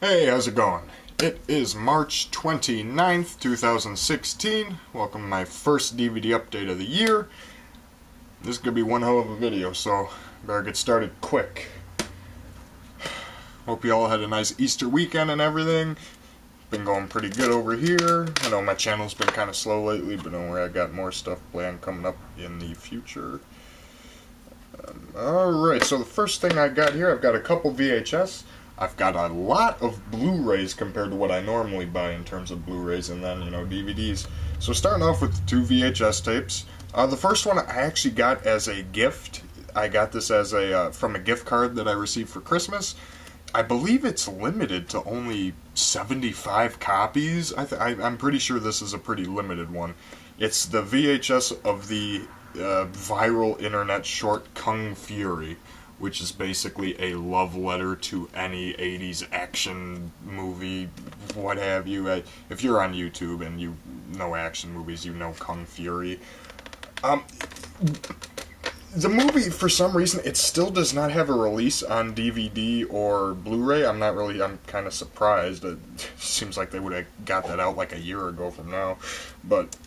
Hey, how's it going? It is March 29th, 2016. Welcome to my first DVD update of the year. This is going to be one hell of a video, so better get started quick. Hope you all had a nice Easter weekend and everything. Been going pretty good over here. I know my channel's been kind of slow lately, but don't worry, I got more stuff planned coming up in the future. Alright, so the first thing I got here, I've got a couple VHS. I've got a lot of Blu-rays compared to what I normally buy in terms of Blu-rays, and then, DVDs. So starting off with the two VHS tapes. The first one I actually got as a gift. I got this as from a gift card that I received for Christmas. I believe it's limited to only 75 copies. I'm pretty sure this is a pretty limited one. It's the VHS of the viral internet short Kung Fury, which is basically a love letter to any 80s action movie, what have you. If you're on YouTube and you know action movies, you know Kung Fury. The movie, for some reason, it still does not have a release on DVD or Blu-ray. I'm kind of surprised. It seems like they would have got that out like a year ago from now. But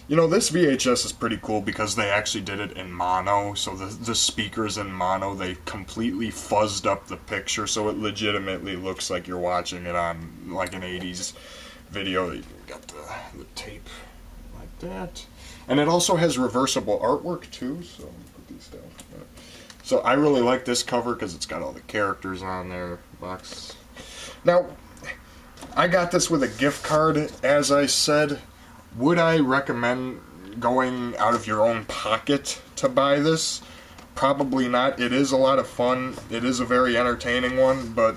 this VHS is pretty cool because they actually did it in mono, so the speakers in mono, they completely fuzzed up the picture, so it legitimately looks like you're watching it on, like, an 80s video. You got the tape like that. And it also has reversible artwork, too, so let me put these down. So I really like this cover because it's got all the characters on there. Box. Now, I got this with a gift card, as I said. Would I recommend going out of your own pocket to buy this? Probably not. It is a lot of fun. It is a very entertaining one, but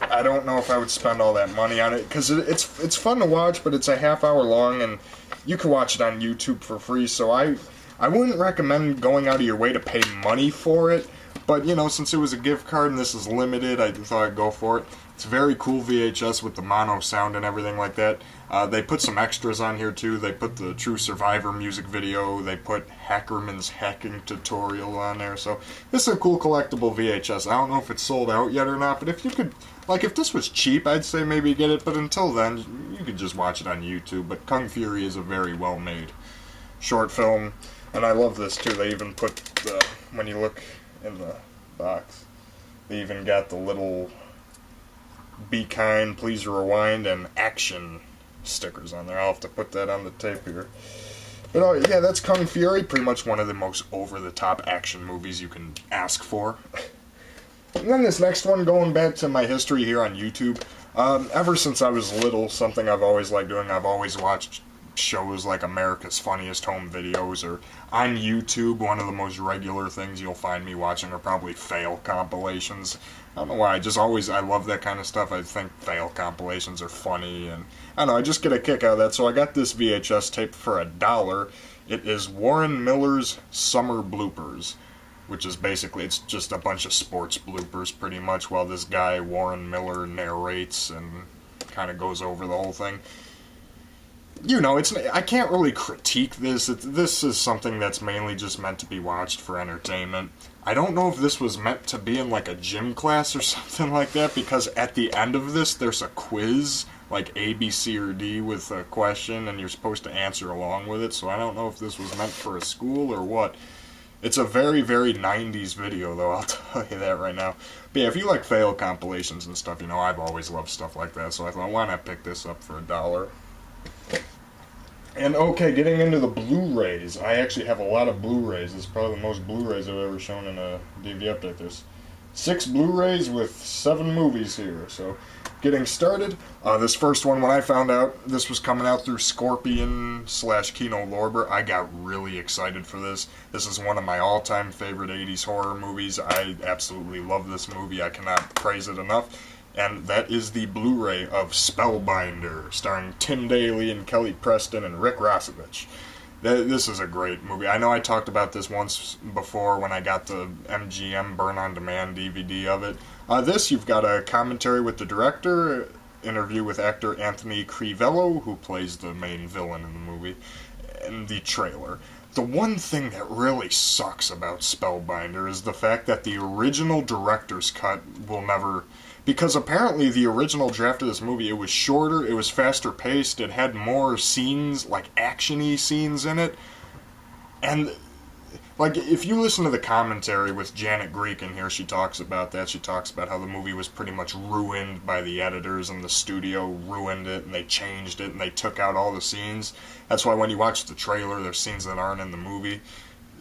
I don't know if I would spend all that money on it, because it's fun to watch, but it's a half hour long, and you can watch it on YouTube for free, so I wouldn't recommend going out of your way to pay money for it, but, since it was a gift card and this is limited, I thought I'd go for it. It's a very cool VHS with the mono sound and everything like that. They put some extras on here too. They put the True Survivor music video. They put Hackerman's hacking tutorial on there. So this is a cool collectible VHS. I don't know if it's sold out yet or not, but if you could, if this was cheap, I'd say maybe get it. But until then, you could just watch it on YouTube. But Kung Fury is a very well-made short film. And I love this too. They even put, when you look in the box, they even got the little "Be Kind, Please Rewind," and "Action" stickers on there. I'll have to put that on the tape here. But yeah, that's Kung Fury, pretty much one of the most over-the-top action movies you can ask for. And then this next one, going back to my history here on YouTube, ever since I was little, something I've always liked doing, I've always watched shows like America's Funniest Home Videos, or on YouTube, one of the most regular things you'll find me watching are probably fail compilations. I don't know why, I love that kind of stuff. I think fail compilations are funny, and I don't know, I just get a kick out of that. So I got this VHS tape for $1. It is Warren Miller's Summer Bloopers, which is basically, it's just a bunch of sports bloopers pretty much, while this guy, Warren Miller, narrates and kind of goes over the whole thing. I can't really critique this. This is something that's mainly just meant to be watched for entertainment. I don't know if this was meant to be in, like, a gym class or something like that, because at the end of this, there's a quiz, like A, B, C, or D, with a question, and you're supposed to answer along with it, so I don't know if this was meant for a school or what. It's a very, very 90s video, though, I'll tell you that right now. But yeah, if you like fail compilations and stuff, I've always loved stuff like that, so I thought, why not pick this up for $1? And okay, getting into the Blu-rays. I actually have a lot of Blu-rays. This is probably the most Blu-rays I've ever shown in a DVD update. There's 6 Blu-rays with 7 movies here. So, getting started. This first one, when I found out this was coming out through Scorpion/Kino Lorber, I got really excited for this. This is one of my all-time favorite 80s horror movies. I absolutely love this movie. I cannot praise it enough. And that is the Blu-ray of Spellbinder, starring Tim Daly and Kelly Preston and Rick Rossovich. This is a great movie. I know I talked about this once before when I got the MGM Burn On Demand DVD of it. This, you've got a commentary with the director, interview with actor Anthony Crivello, who plays the main villain in the movie, and the trailer. The one thing that really sucks about Spellbinder is the fact that the original director's cut will never because apparently the original draft of this movie, it was shorter, it was faster paced, it had more scenes, like action-y scenes in it, and like, if you listen to the commentary with Janet Greek in here, she talks about that. She talks about how the movie was pretty much ruined by the editors, and the studio ruined it, and they changed it, and they took out all the scenes. That's why when you watch the trailer, there's scenes that aren't in the movie.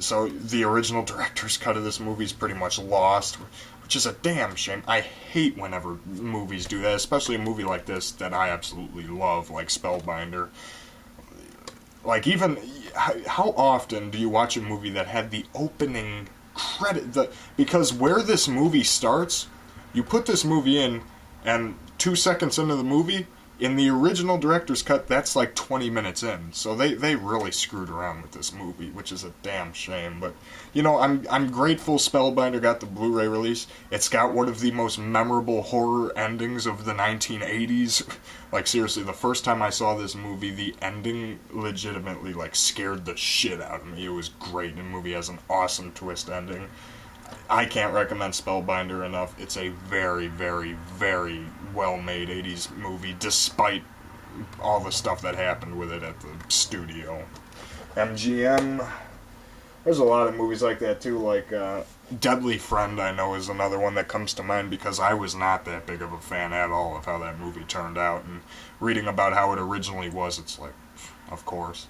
So the original director's cut of this movie is pretty much lost, which is a damn shame. I hate whenever movies do that, especially a movie like this that I absolutely love, like Spellbinder. Like, even, how often do you watch a movie that had the opening credit? Because where this movie starts, you put this movie in, and 2 seconds into the movie, in the original director's cut, that's like 20 minutes in. So they really screwed around with this movie, which is a damn shame. But, you know, I'm grateful Spellbinder got the Blu-ray release. It's got one of the most memorable horror endings of the 1980s. Like, seriously, the first time I saw this movie, the ending legitimately, like, scared the shit out of me. It was great, and the movie has an awesome twist ending. I can't recommend Spellbinder enough. It's a very, very, very well-made 80s movie, despite all the stuff that happened with it at the studio. MGM. There's a lot of movies like that, too, like Deadly Friend, I know, is another one that comes to mind, because I was not that big of a fan at all of how that movie turned out, and reading about how it originally was, it's like, of course.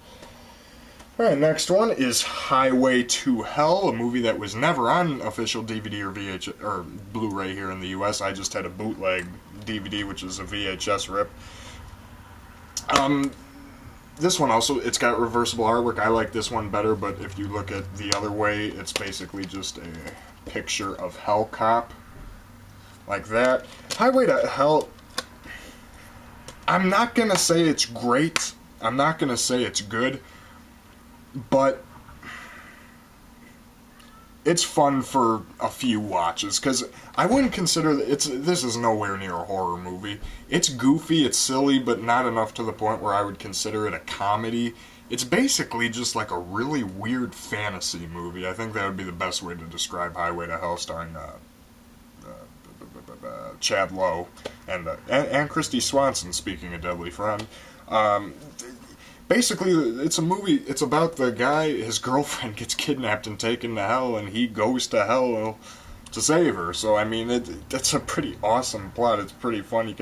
Alright, next one is Highway to Hell, a movie that was never on official DVD or VHS or Blu-ray here in the US. I just had a bootleg DVD, which is a VHS rip. This one also, it's got reversible artwork. I like this one better, but if you look at the other way, it's basically just a picture of Hell Cop. Like that. Highway to Hell, I'm not gonna say it's great. I'm not gonna say it's good. But it's fun for a few watches, because I wouldn't consider this is nowhere near a horror movie. It's goofy, it's silly, but not enough to the point where I would consider it a comedy. It's basically just like a really weird fantasy movie. I think that would be the best way to describe Highway to Hell, starring Chad Lowe and Christy Swanson, speaking of Deadly Friend. Basically, it's a movie, it's about the guy, his girlfriend gets kidnapped and taken to hell, and he goes to hell to save her. So, I mean, that's a pretty awesome plot. It's pretty fun.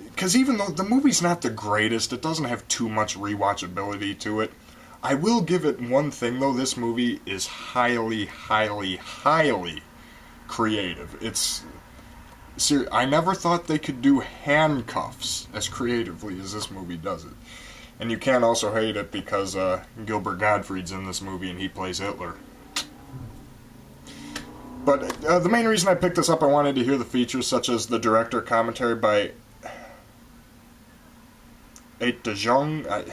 Because even though the movie's not the greatest, it doesn't have too much rewatchability to it. I will give it one thing, though. This movie is highly, highly, highly creative. I never thought they could do handcuffs as creatively as this movie does it. And you can't also hate it because Gilbert Gottfried's in this movie and he plays Hitler. But the main reason I picked this up, I wanted to hear the features such as the director commentary by R.O.T.O.R.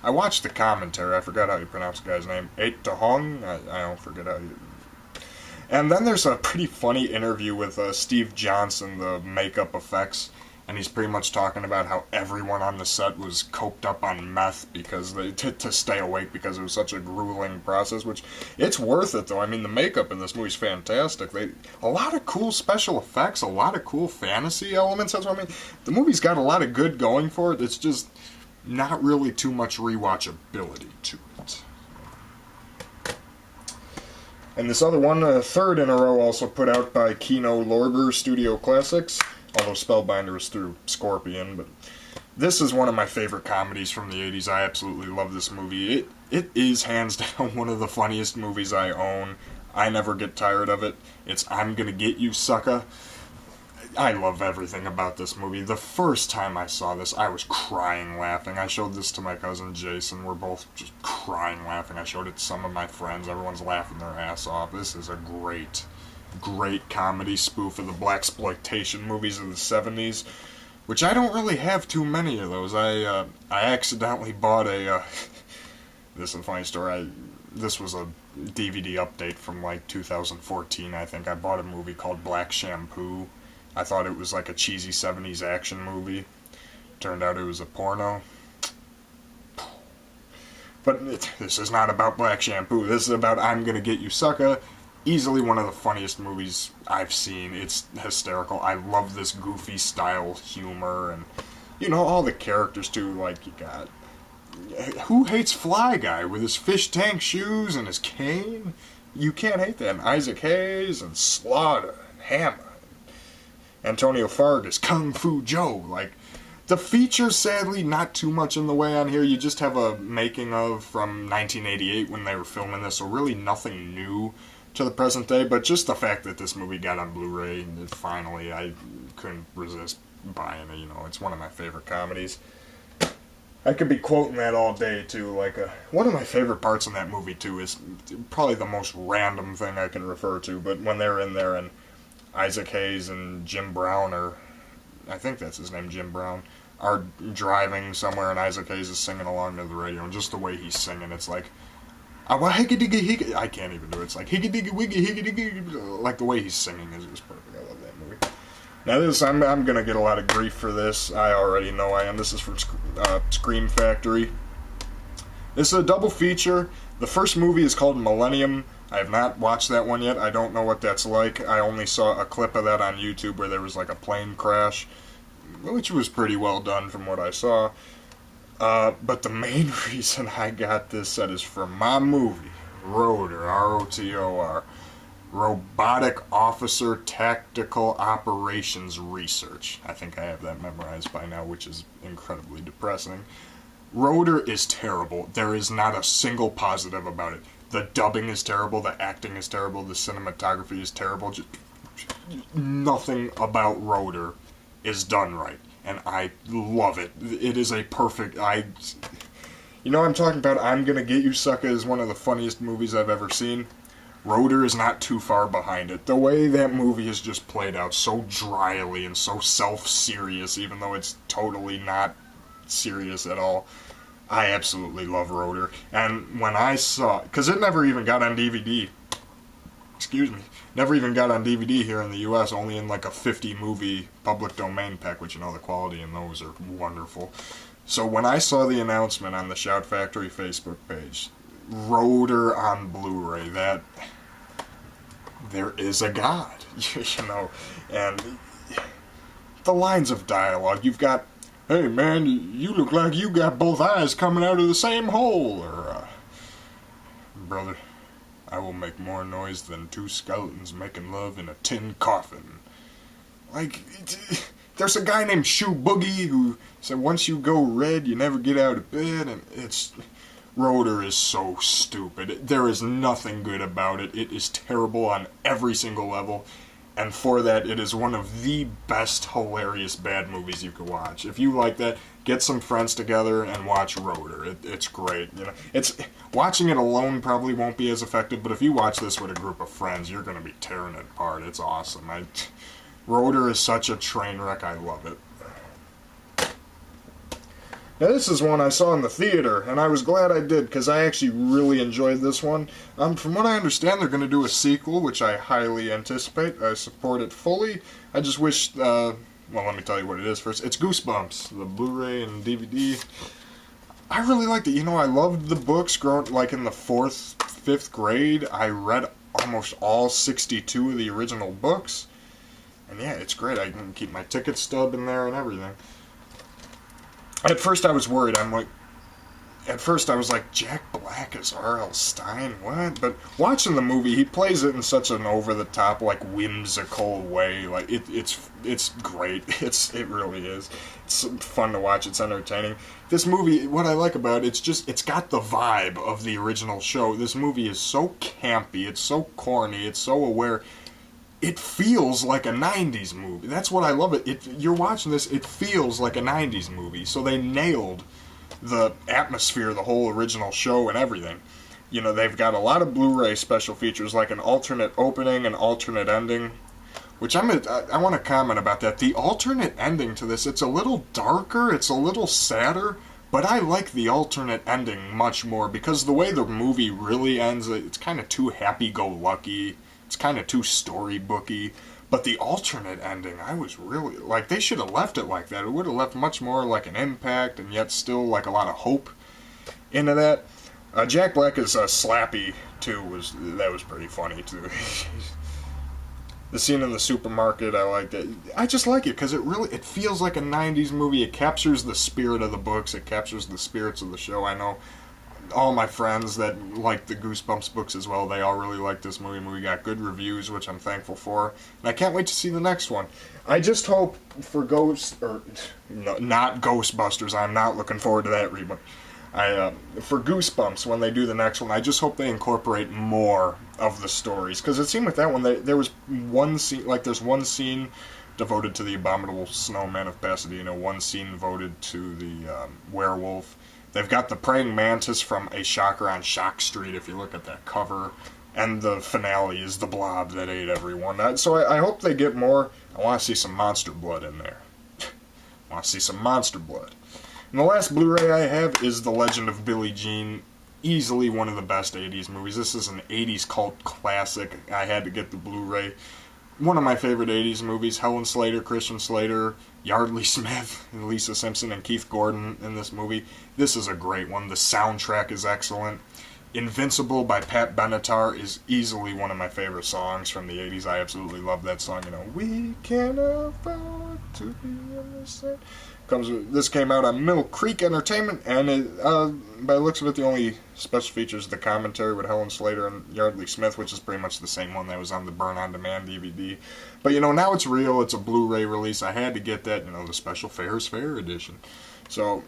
I watched the commentary. I forgot how you pronounce the guy's name. R.O.T.O.R. I don't forget how you... And then there's a pretty funny interview with Steve Johnson, the makeup effects. And he's pretty much talking about how everyone on the set was coked up on meth because to stay awake because it was such a grueling process, which it's worth it though. I mean, the makeup in this movie is fantastic. A lot of cool special effects, a lot of cool fantasy elements. That's what I mean. The movie's got a lot of good going for it. It's just not really too much rewatchability to it. And this other one, third in a row, also put out by Kino Lorber Studio Classics. Although Spellbinder is through Scorpion, but this is one of my favorite comedies from the 80s. I absolutely love this movie. It is hands down one of the funniest movies I own. I never get tired of it. It's I'm Gonna Get You Sucka. I love everything about this movie. The first time I saw this, I was crying laughing. I showed this to my cousin Jason. We're both just crying laughing. I showed it to some of my friends. Everyone's laughing their ass off. This is a great comedy spoof of the blaxploitation movies of the 70s, which I don't really have too many of those. I accidentally bought a this is a funny story. This was a DVD update from like 2014, I think. I bought a movie called Black Shampoo. I thought it was like a cheesy 70s action movie. Turned out it was a porno. But this is not about Black Shampoo. This is about I'm Gonna Get You Sucka. easily one of the funniest movies I've seen. It's hysterical. I love this goofy style humor, and all the characters too. Like, you got, who hates Fly Guy with his fish tank shoes and his cane? You can't hate that. And Isaac Hayes and Slaughter and Hammer, Antonio Fargas, Kung Fu Joe. Like, the features, sadly, not too much in the way on here. You just have a making of from 1988 when they were filming this, so really nothing new to the present day. But just the fact that this movie got on Blu-ray, and finally, I couldn't resist buying it. It's one of my favorite comedies. I could be quoting that all day, too. Like, one of my favorite parts in that movie, too, is probably the most random thing I can refer to, but when they're in there and Isaac Hayes and Jim Brown, or I think that's his name, Jim Brown, are driving somewhere and Isaac Hayes is singing along to the radio, and just the way he's singing, it's like, I can't even do it. It's like, higgy diggy wiggy higgy diggy, like the way he's singing is just perfect. I love that movie. Now I'm gonna get a lot of grief for this. I already know I am. This is from Scream Factory. This is a double feature. The first movie is called Millennium. I have not watched that one yet. I don't know what that's like. I only saw a clip of that on YouTube where there was like a plane crash, which was pretty well done from what I saw. But the main reason I got this set is from my movie, Rotor, R.O.T.O.R, Robotic Officer Tactical Operations Research. I think I have that memorized by now, which is incredibly depressing. Rotor is terrible. There is not a single positive about it. The dubbing is terrible, the acting is terrible, the cinematography is terrible. Just nothing about Rotor is done right, and I love it. It is a perfect... I'm talking about I'm Gonna Get You Sucka is one of the funniest movies I've ever seen. Rotor is not too far behind it. The way that movie is just played out so dryly and so self-serious, even though it's totally not serious at all. I absolutely love Rotor. And when I saw... because it never even got on DVD. Excuse me. Never even got on DVD here in the U.S., only in like a 50-movie public domain pack, which, the quality in those are wonderful. So when I saw the announcement on the Shout Factory Facebook page, Rotor on Blu-ray, that... there is a God, and the lines of dialogue, you've got, hey man, you look like you got both eyes coming out of the same hole, or, brother, I will make more noise than two skeletons making love in a tin coffin. Like, there's a guy named Shoe Boogie who said once you go red, you never get out of bed, and it's... Rotor is so stupid. There is nothing good about it. It is terrible on every single level, and for that, it is one of the best hilarious bad movies you could watch. If you like that, get some friends together and watch Rotor. It's great. It's watching it alone probably won't be as effective, but if you watch this with a group of friends, you're going to be tearing it apart. It's awesome. Rotor is such a train wreck. I love it. Now this is one I saw in the theater, and I was glad I did, because I actually really enjoyed this one. From what I understand, they're going to do a sequel, which I highly anticipate. I support it fully. I just wish, well, let me tell you what it is first. It's Goosebumps, the Blu-ray and DVD. I really liked it. I loved the books growing, like in the 4th, 5th grade. I read almost all 62 of the original books. And yeah, it's great. I can keep my ticket stub in there and everything. At first I was worried. At first I was like, Jack Black is R.L. Stine? What? But watching the movie, he plays it in such an over-the-top, like, whimsical way. Like, it's great. It really is. It's fun to watch. It's entertaining. This movie, what I like about it, it's got the vibe of the original show. This movie is so campy. It's so corny. It's so aware. It feels like a 90s movie. That's what I love it. You're watching this, it feels like a 90s movie. So they nailed the atmosphere, the whole original show and everything. They've got a lot of Blu-ray special features, like an alternate opening and alternate ending, which I want to comment about that. The alternate ending to this, it's a little darker, it's a little sadder, but I like the alternate ending much more, because the way the movie really ends, it's kind of too happy-go-lucky. It's kind of too storybooky, but the alternate ending, I was really, like, they should have left it like that. It would have left much more like an impact, and yet still, like, a lot of hope into that. Jack Black is Slappy too. That was pretty funny too. The scene in the supermarket, I liked it. I just like it because it feels like a '90s movie. It captures the spirit of the books. It captures the spirits of the show. I know all my friends that like the Goosebumps books as well. They all really like this movie. The movie got good reviews, which I'm thankful for. And I can't wait to see the next one. I just hope for not Ghostbusters. I'm not looking forward to that reboot. For Goosebumps, when they do the next one, I just hope they incorporate more of the stories. Because it seemed with that one, there was one scene, like there's one scene devoted to the Abominable Snowman of Pasadena, one scene devoted to the werewolf. They've got the praying mantis from A Shocker on Shock Street, if you look at that cover. And the finale is the blob that ate everyone. So I hope they get more. I want to see some monster blood in there. I want to see some monster blood. And the last Blu-ray I have is The Legend of Billie Jean. Easily one of the best 80s movies. This is an 80s cult classic. I had to get the Blu-ray. One of my favorite 80s movies. Helen Slater, Christian Slater, Yardley Smith, and Lisa Simpson, and Keith Gordon in this movie. This is a great one. The soundtrack is excellent. Invincible by Pat Benatar is easily one of my favorite songs from the 80s. I absolutely love that song. You know, we can afford to be innocent. This came out on Mill Creek Entertainment, and by the looks of it, the only special features the commentary with Helen Slater and Yardley Smith, which is pretty much the same one that was on the Burn On Demand DVD. But you know, now it's real. It's a Blu-ray release. I had to get that. You know, the special Fair's Fair edition. So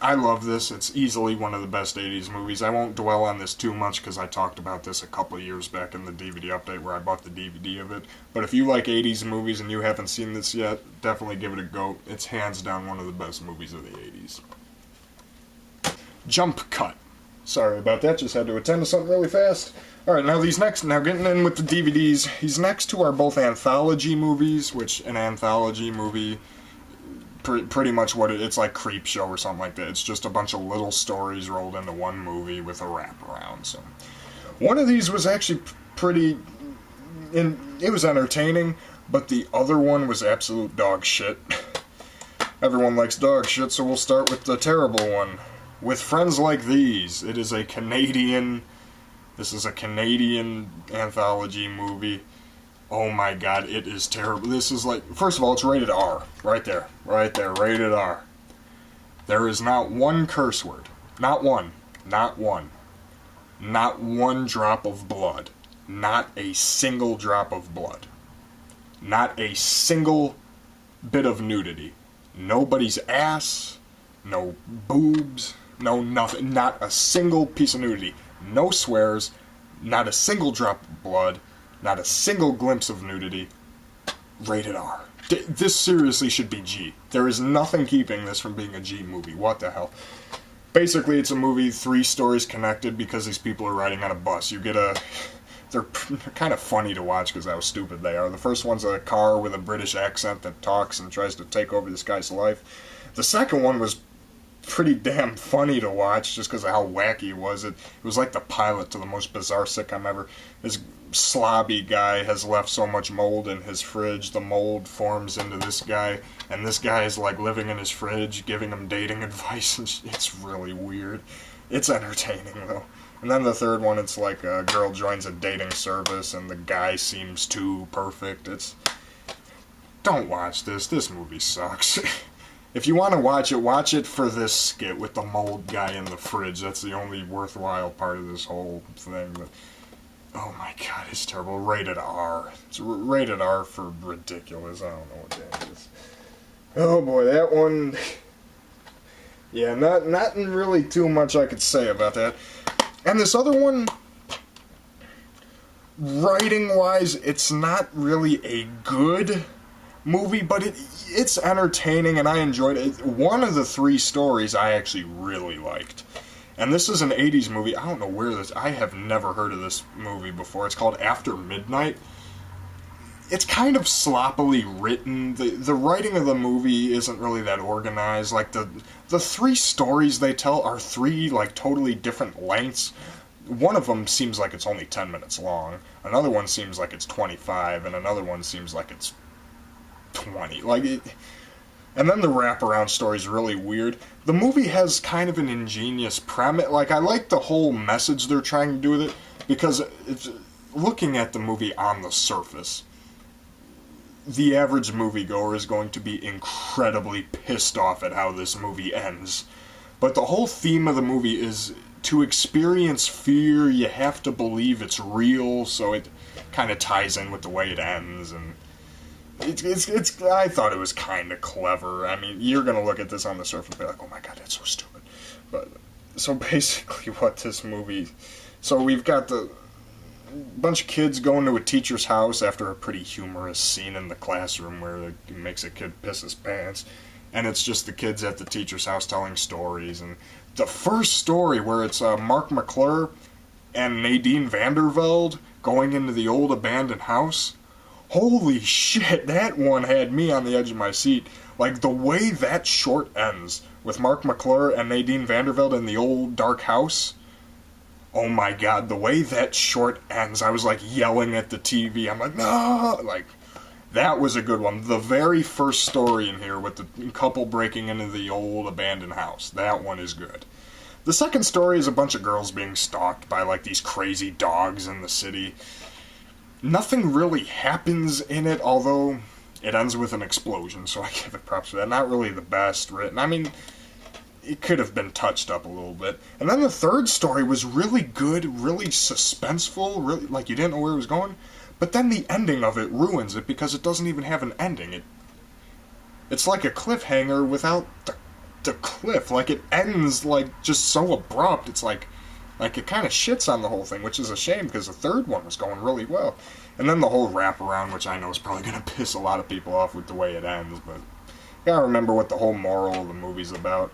I love this. It's easily one of the best 80s movies. I won't dwell on this too much because I talked about this a couple of years back in the DVD update where I bought the DVD of it. But if you like 80s movies and you haven't seen this yet, definitely give it a go. It's hands down one of the best movies of the 80s. Jump cut. Sorry about that, just had to attend to something really fast. Alright, now getting in with the DVDs, these next two are both anthology movies, which an anthology movie, pretty much it's like Creep Show or something like that. It's just a bunch of little stories rolled into one movie with a wraparound. So, one of these was actually it was entertaining, but the other one was absolute dog shit. Everyone likes dog shit, so we'll start with the terrible one. With Friends Like These. This is a Canadian anthology movie. Oh my god, it is terrible. This is like, first of all, it's rated R. Right there, rated R. There is not one curse word. Not one. Not one drop of blood. Not a single drop of blood. Not a single bit of nudity. Nobody's ass, no boobs, no nothing. Not a single piece of nudity. No swears, not a single drop of blood. Not a single glimpse of nudity. Rated R. This seriously should be G. There is nothing keeping this from being a G movie. What the hell? Basically, it's a movie, 3 stories connected because these people are riding on a bus. They're kind of funny to watch because how stupid they are. The first one's a car with a British accent that talks and tries to take over this guy's life. The second one was pretty damn funny to watch just because of how wacky it was. It was like the pilot to the most bizarre sitcom ever. This slobby guy has left so much mold in his fridge, the mold forms into this guy, and this guy is like living in his fridge, giving him dating advice, and it's really weird. It's entertaining though. And then the third one, it's like a girl joins a dating service, and the guy seems too perfect. Don't watch this. This movie sucks. If you want to watch it for this skit with the mold guy in the fridge. That's the only worthwhile part of this whole thing. But oh my god, it's terrible. Rated R. It's rated R for ridiculous. I don't know what that is. Oh boy, that one. Yeah, nothing really too much I could say about that. And this other one, writing-wise, it's not really a good movie, but it's entertaining and I enjoyed it. One of the 3 stories I actually really liked. And this is an 80s movie. I don't know I have never heard of this movie before. It's called After Midnight. It's kind of sloppily written. The writing of the movie isn't really that organized. Like the 3 stories they tell are 3 like totally different lengths. One of them seems like it's only 10 minutes long. Another one seems like it's 25, and another one seems like it's 20. And then the wraparound story is really weird. The movie has kind of an ingenious premise. Like, I like the whole message they're trying to do with it, because it's, looking at the movie on the surface, the average moviegoer is going to be incredibly pissed off at how this movie ends. But the whole theme of the movie is to experience fear, you have to believe it's real, so it kind of ties in with the way it ends, and it's I thought it was kind of clever. I mean, you're going to look at this on the surface and be like, oh my god, that's so stupid. But, so basically what this movie... So we've got the bunch of kids going to a teacher's house after a pretty humorous scene in the classroom where it makes a kid piss his pants. And it's just the kids at the teacher's house telling stories. And the first story where it's Mark McClure and Nadine Vandervelde going into the old abandoned house... Holy shit, that one had me on the edge of my seat. Like, the way that short ends, with Mark McClure and Nadine Vandervelde in the old dark house, oh my god, the way that short ends, I was like yelling at the TV. I'm like, no! Like, that was a good one. The very first story in here with the couple breaking into the old abandoned house, that one is good. The second story is a bunch of girls being stalked by, like, these crazy dogs in the city. Nothing really happens in it, although it ends with an explosion, so I give it props for that. Not really the best written. I mean, it could have been touched up a little bit. And then the third story was really good, really suspenseful, really, like, you didn't know where it was going. But then the ending of it ruins it, because it doesn't even have an ending. It's like a cliffhanger without the cliff. Like, it ends, like, just so abrupt. It's like it kind of shits on the whole thing, which is a shame, because the third one was going really well. And then the whole wraparound, which I know is probably going to piss a lot of people off with the way it ends, but you gotta remember what the whole moral of the movie's about.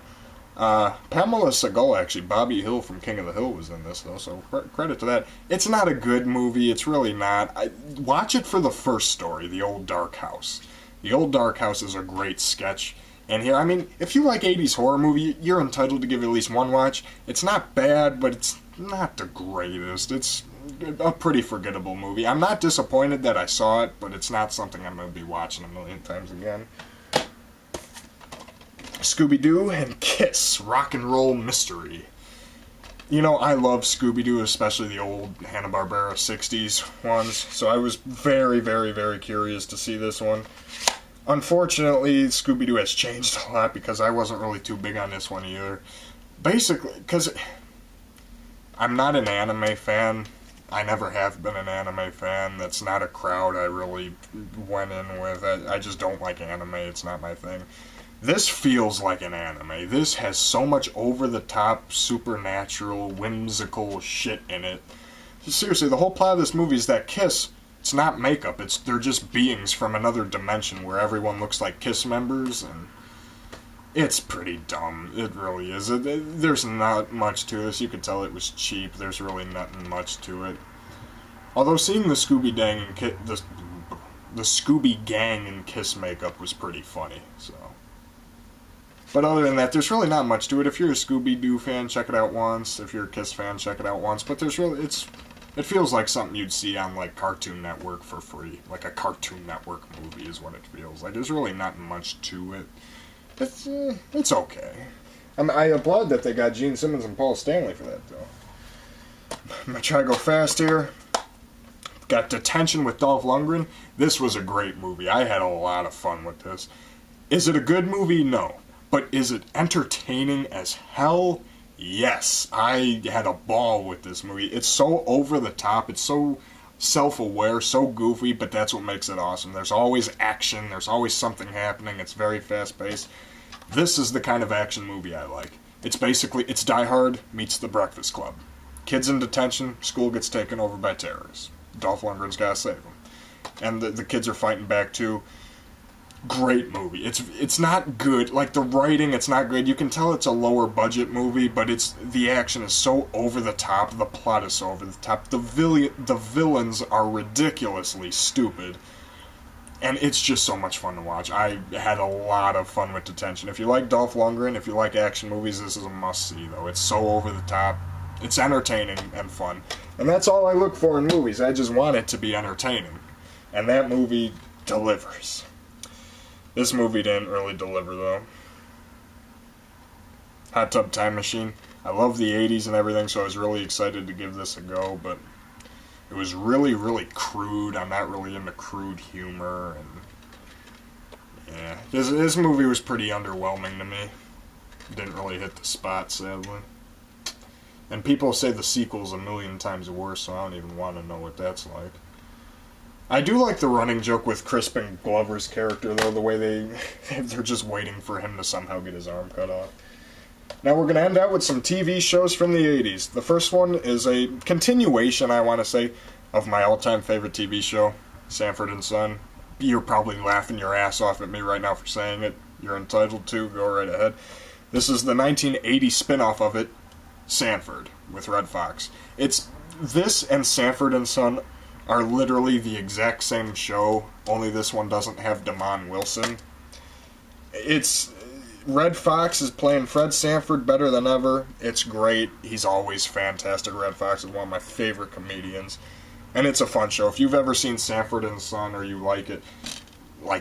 Pamela Segal, actually, Bobby Hill from King of the Hill was in this, though, so credit to that. It's not a good movie, it's really not. Watch it for the first story, The Old Dark House. The Old Dark House is a great sketch. And here, I mean, if you like 80s horror movie, you're entitled to give it at least one watch. It's not bad, but it's not the greatest. It's a pretty forgettable movie. I'm not disappointed that I saw it, but it's not something I'm going to be watching a million times again. ScoobyDoo and Kiss, Rock and Roll Mystery. You know, I love Scooby-Doo, especially the old Hanna-Barbera 60s ones, so I was very, very, very curious to see this one. Unfortunately, Scooby-Doo has changed a lot, because I wasn't really too big on this one either. Basically, because I'm not an anime fan. I never have been an anime fan. That's not a crowd I really went in with. I just don't like anime. It's not my thing. This feels like an anime. This has so much over-the-top, supernatural, whimsical shit in it. Seriously, the whole plot of this movie is that Kiss... It's not makeup, they're just beings from another dimension where everyone looks like Kiss members, and it's pretty dumb. It really is. There's not much to this. You could tell it was cheap. There's really nothing much to it. Although seeing the Scooby Gang and the Scooby Gang in Kiss makeup was pretty funny, so. But other than that, there's really not much to it. If you're a Scooby-Doo fan, check it out once. If you're a Kiss fan, check it out once. But there's really, it feels like something you'd see on, like, Cartoon Network for free. Like a Cartoon Network movie is what it feels like. There's really not much to it. It's okay. I applaud that they got Gene Simmons and Paul Stanley for that, though. I'm gonna try to go fast here. Got Detention with Dolph Lundgren. This was a great movie. I had a lot of fun with this. Is it a good movie? No. But is it entertaining as hell? Yes, I had a ball with this movie. It's so over the top, it's so self-aware, so goofy, but that's what makes it awesome. There's always action, there's always something happening, it's very fast-paced. This is the kind of action movie I like. It's Die Hard meets The Breakfast Club. Kids in detention, school gets taken over by terrorists. Dolph Lundgren's gotta save them. And the kids are fighting back too. Great movie. It's not good. Like, the writing, it's not good. You can tell it's a lower budget movie, but the action is so over the top. The plot is so over the top. The villains are ridiculously stupid. And it's just so much fun to watch. I had a lot of fun with Detention. If you like Dolph Lundgren, if you like action movies, this is a must-see, though. It's so over the top. It's entertaining and fun. And that's all I look for in movies. I just want it to be entertaining. And that movie delivers. This movie didn't really deliver, though. Hot Tub Time Machine. I love the 80s and everything, so I was really excited to give this a go, but it was really, really crude. I'm not really into crude humor, and yeah, this movie was pretty underwhelming to me. Didn't really hit the spot, sadly. And people say the sequel's a million times worse, so I don't even want to know what that's like. I do like the running joke with Crispin Glover's character, though, the way they're just waiting for him to somehow get his arm cut off. Now we're going to end out with some TV shows from the 80s. The first one is a continuation, I want to say, of my all-time favorite TV show, Sanford and Son. You're probably laughing your ass off at me right now for saying it. You're entitled to. Go right ahead. This is the 1980 spin-off of it, Sanford, with Red Fox. It's this and Sanford and Son are literally the exact same show, only this one doesn't have Damon Wilson. It's Red Fox is playing Fred Sanford better than ever. It's great. He's always fantastic. Red Fox is one of my favorite comedians. And it's a fun show. If you've ever seen Sanford and Son or you like it,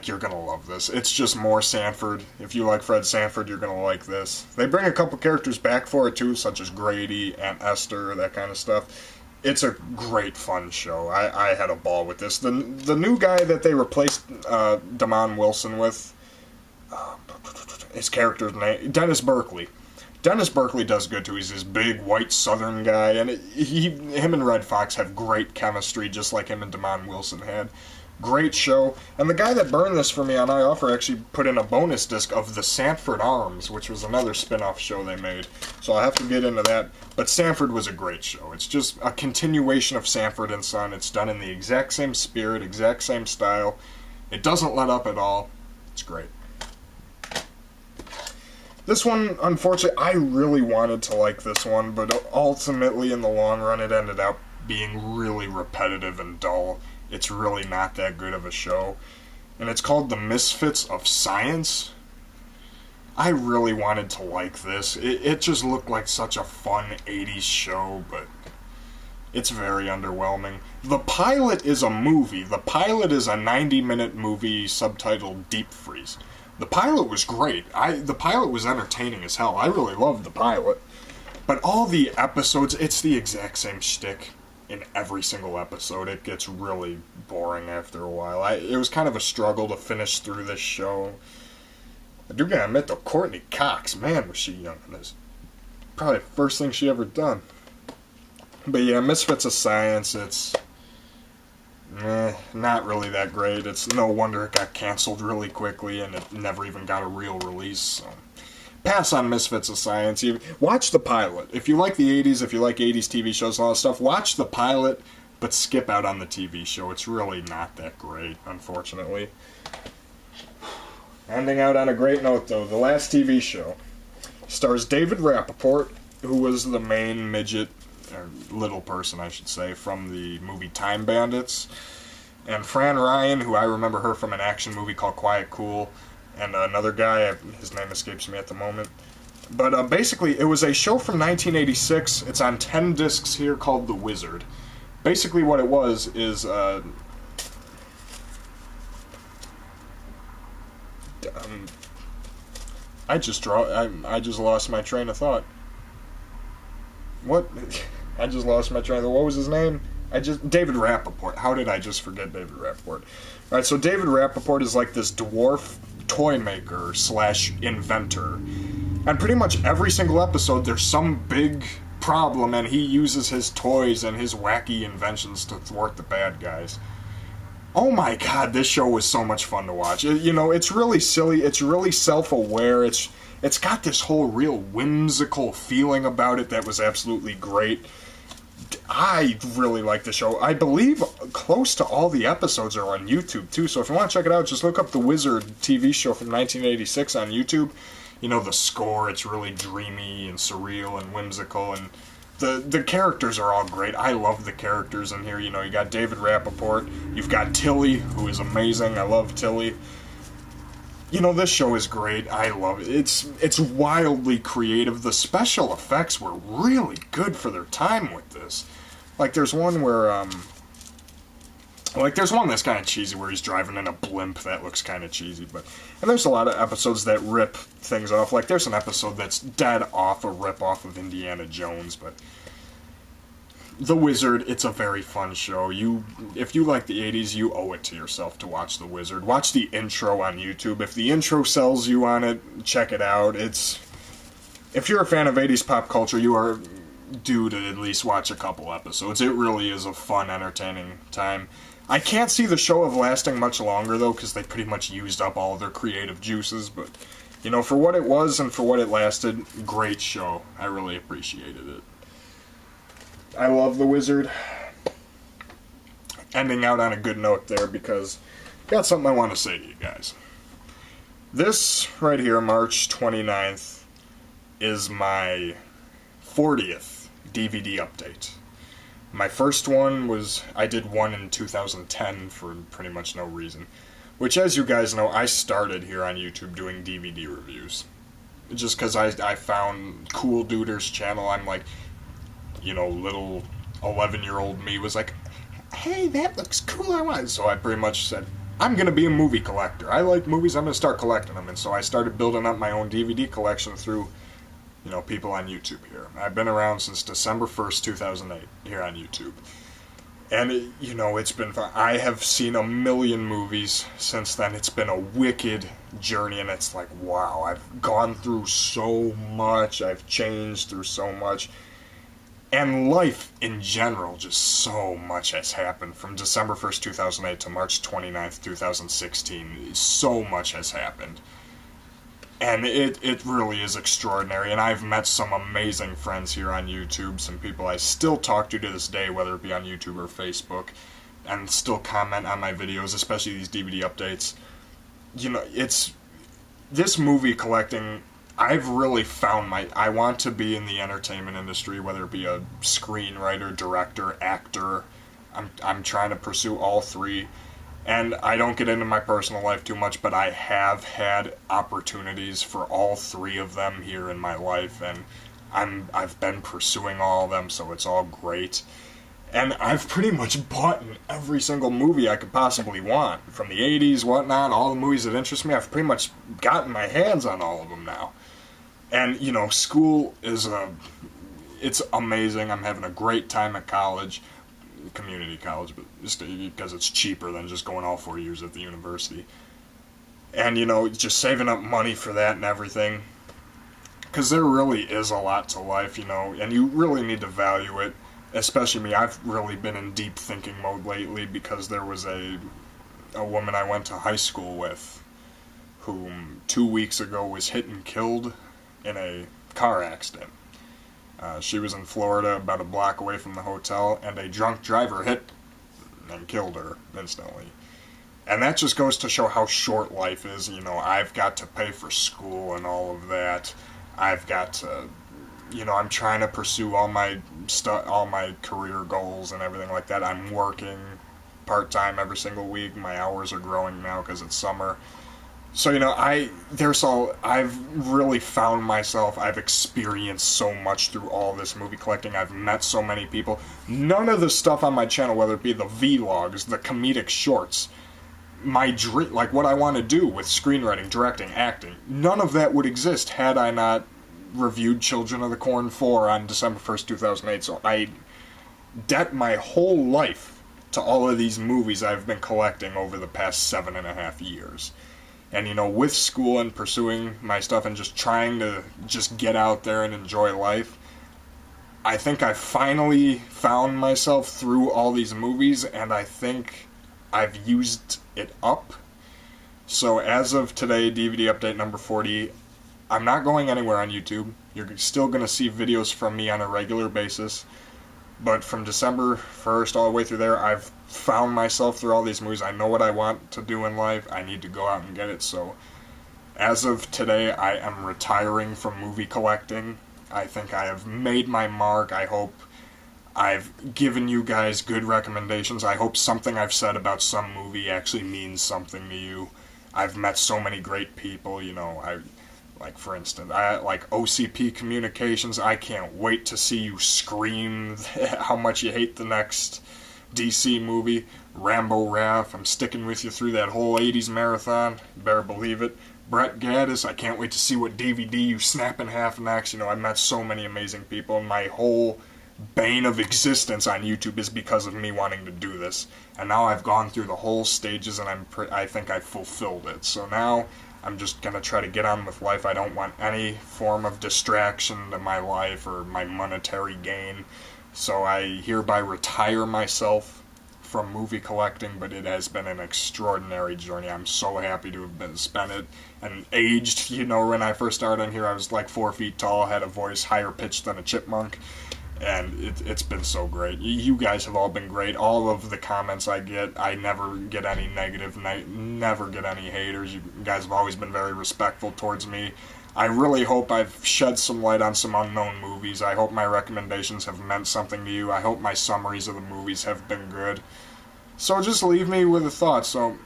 you're going to love this. It's just more Sanford. If you like Fred Sanford, you're going to like this. They bring a couple characters back for it, too, such as Grady, Aunt Esther, that kind of stuff. It's a great, fun show. I had a ball with this. The new guy that they replaced Damon Wilson with, his character's name, Dennis Berkeley. Dennis Berkeley does good, too. He's this big, white, southern guy, and him and Red Fox have great chemistry, just like him and Damon Wilson had. Great show. And the guy that burned this for me on R.O.T.O.R actually put in a bonus disc of the Sanford Arms, which was another spin-off show they made. So I'll have to get into that. But Sanford was a great show. It's just a continuation of Sanford and Son. It's done in the exact same spirit, exact same style. It doesn't let up at all. It's great. This one, unfortunately, I really wanted to like this one, but ultimately, in the long run, it ended up being really repetitive and dull. It's really not that good of a show. And it's called The Misfits of Science. I really wanted to like this. It just looked like such a fun 80s show, but it's very underwhelming. The pilot is a movie. The pilot is a 90-minute movie subtitled Deep Freeze. The pilot was great. The pilot was entertaining as hell. I really loved the pilot. But all the episodes, it's the exact same shtick. In every single episode, it gets really boring after a while. It was kind of a struggle to finish through this show. I do gotta admit, though, Courtney Cox, man, was she young in this. Probably the first thing she ever done. But yeah, Misfits of Science, it's not really that great. It's no wonder it got canceled really quickly, and it never even got a real release, so pass on Misfits of Science. Watch the pilot. If you like the 80s, if you like 80s TV shows and all that stuff, watch the pilot, but skip out on the TV show. It's really not that great, unfortunately. Ending out on a great note, though, the last TV show stars David Rappaport, who was the main midget, or little person, I should say, from the movie Time Bandits, and Fran Ryan, who I remember her from an action movie called Quiet Cool, and another guy, his name escapes me at the moment. But basically, it was a show from 1986. It's on 10 discs here, called The Wizard. Basically what it was is, I just lost my train of thought. What? I just lost my train of thought. What was his name? David Rappaport. How did I just forget David Rappaport? Alright, so David Rappaport is like this dwarf toy maker / inventor. And pretty much every single episode there's some big problem and he uses his toys and his wacky inventions to thwart the bad guys. Oh my god, this show was so much fun to watch. It's really silly, it's really self-aware, it's got this whole real whimsical feeling about it that was absolutely great. I really like the show. I believe close to all the episodes are on YouTube, too, so if you want to check it out, just look up The Wizard TV show from 1986 on YouTube. The score, it's really dreamy and surreal and whimsical, and the characters are all great. I love the characters in here. You got David Rappaport, you've got Tilly, who is amazing. I love Tilly. This show is great. I love it. It's wildly creative. The special effects were really good for their time with this. Like, there's one where, Like, there's one that's kind of cheesy where he's driving in a blimp that looks kind of cheesy, and there's a lot of episodes that rip things off. Like, there's an episode that's dead off a rip-off of Indiana Jones, but The Wizard, it's a very fun show. If you like the 80s, you owe it to yourself to watch The Wizard. Watch the intro on YouTube. If the intro sells you on it, check it out. If you're a fan of 80s pop culture, you are due to at least watch a couple episodes. It really is a fun, entertaining time. I can't see the show of lasting much longer, though, because they pretty much used up all of their creative juices, but, for what it was and for what it lasted, great show. I really appreciated it. I love The Wizard. Ending out on a good note there, because I got something I want to say to you guys. This, right here, March 29th, is my 40th DVD update. My first one I did one in 2010 for pretty much no reason. Which, as you guys know, I started here on YouTube doing DVD reviews. Just because I found Cool Duder's channel. I'm like, little 11-year-old me was like, hey, that looks cool, I want it. So I pretty much said, I'm going to be a movie collector. I like movies, I'm going to start collecting them. And so I started building up my own DVD collection through people on YouTube here. I've been around since December 1st, 2008, here on YouTube. And, it's been fun. I have seen a million movies since then. It's been a wicked journey, and it's like, wow, I've gone through so much. I've changed through so much. And life, in general, just so much has happened. From December 1st, 2008 to March 29th, 2016, so much has happened. And it really is extraordinary, and I've met some amazing friends here on YouTube, some people I still talk to this day, whether it be on YouTube or Facebook, and still comment on my videos, especially these DVD updates. This movie collecting, I've really found I want to be in the entertainment industry, whether it be a screenwriter, director, actor. I'm trying to pursue all three. And I don't get into my personal life too much, but I have had opportunities for all three of them here in my life, and I've been pursuing all of them, so it's all great. And I've pretty much bought every single movie I could possibly want. From the 80s, whatnot, all the movies that interest me, I've pretty much gotten my hands on all of them now. And, school it's amazing. I'm having a great time at college. Community college, but just because it's cheaper than just going all 4 years at the university. And, just saving up money for that and everything. Because there really is a lot to life, and you really need to value it. Especially me, I've really been in deep thinking mode lately because there was a woman I went to high school with whom 2 weeks ago was hit and killed in a car accident. She was in Florida, about a block away from the hotel, and a drunk driver hit and killed her instantly. And that just goes to show how short life is. I've got to pay for school and all of that. I've got to, I'm trying to pursue all my career goals and everything like that. I'm working part-time every single week. My hours are growing now because it's summer. So, I've really found myself, I've experienced so much through all this movie collecting, I've met so many people. None of the stuff on my channel, whether it be the vlogs, the comedic shorts, my dream, like what I want to do with screenwriting, directing, acting, none of that would exist had I not reviewed Children of the Corn 4 on December 1st, 2008. So I debt my whole life to all of these movies I've been collecting over the past 7.5 years. And, with school and pursuing my stuff and just trying to just get out there and enjoy life, I think I finally found myself through all these movies, and I think I've used it up. So as of today, DVD update number 40, I'm not going anywhere on YouTube. You're still going to see videos from me on a regular basis. But from December 1st all the way through there, I've found myself through all these movies. I know what I want to do in life. I need to go out and get it. So as of today, I am retiring from movie collecting. I think I have made my mark. I hope I've given you guys good recommendations. I hope something I've said about some movie actually means something to you. I've met so many great people, like, for instance, like OCP Communications. I can't wait to see you scream how much you hate the next DC movie, Rambo Raff. I'm sticking with you through that whole 80s marathon. You better believe it. Brett Gaddis, I can't wait to see what DVD you snap in half next. You know, I met so many amazing people, and my whole bane of existence on YouTube is because of me wanting to do this. And now I've gone through the whole stages, and I think I've fulfilled it. So now I'm just going to try to get on with life. I don't want any form of distraction to my life or my monetary gain. So I hereby retire myself from movie collecting, but it has been an extraordinary journey. I'm so happy to have spent it and aged. You know, when I first started on here, I was like 4 feet tall, had a voice higher pitched than a chipmunk. And it's been so great. You guys have all been great. All of the comments I get, I never get any negative, never get any haters. You guys have always been very respectful towards me. I really hope I've shed some light on some unknown movies. I hope my recommendations have meant something to you. I hope my summaries of the movies have been good. So just leave me with a thought. So,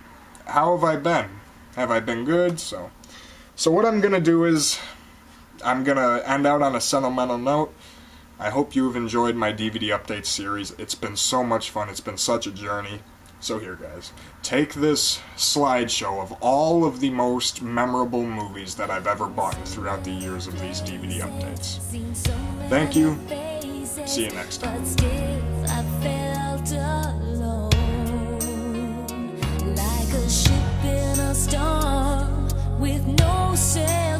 how have I been? Have I been good? So what I'm going to do is, I'm going to end out on a sentimental note. I hope you have enjoyed my DVD update series. It's been so much fun. It's been such a journey. So here, guys. Take this slideshow of all of the most memorable movies that I've ever bought throughout the years of these DVD updates. Thank you. See you next time. But still, I felt alone, like a ship in a storm with no sail.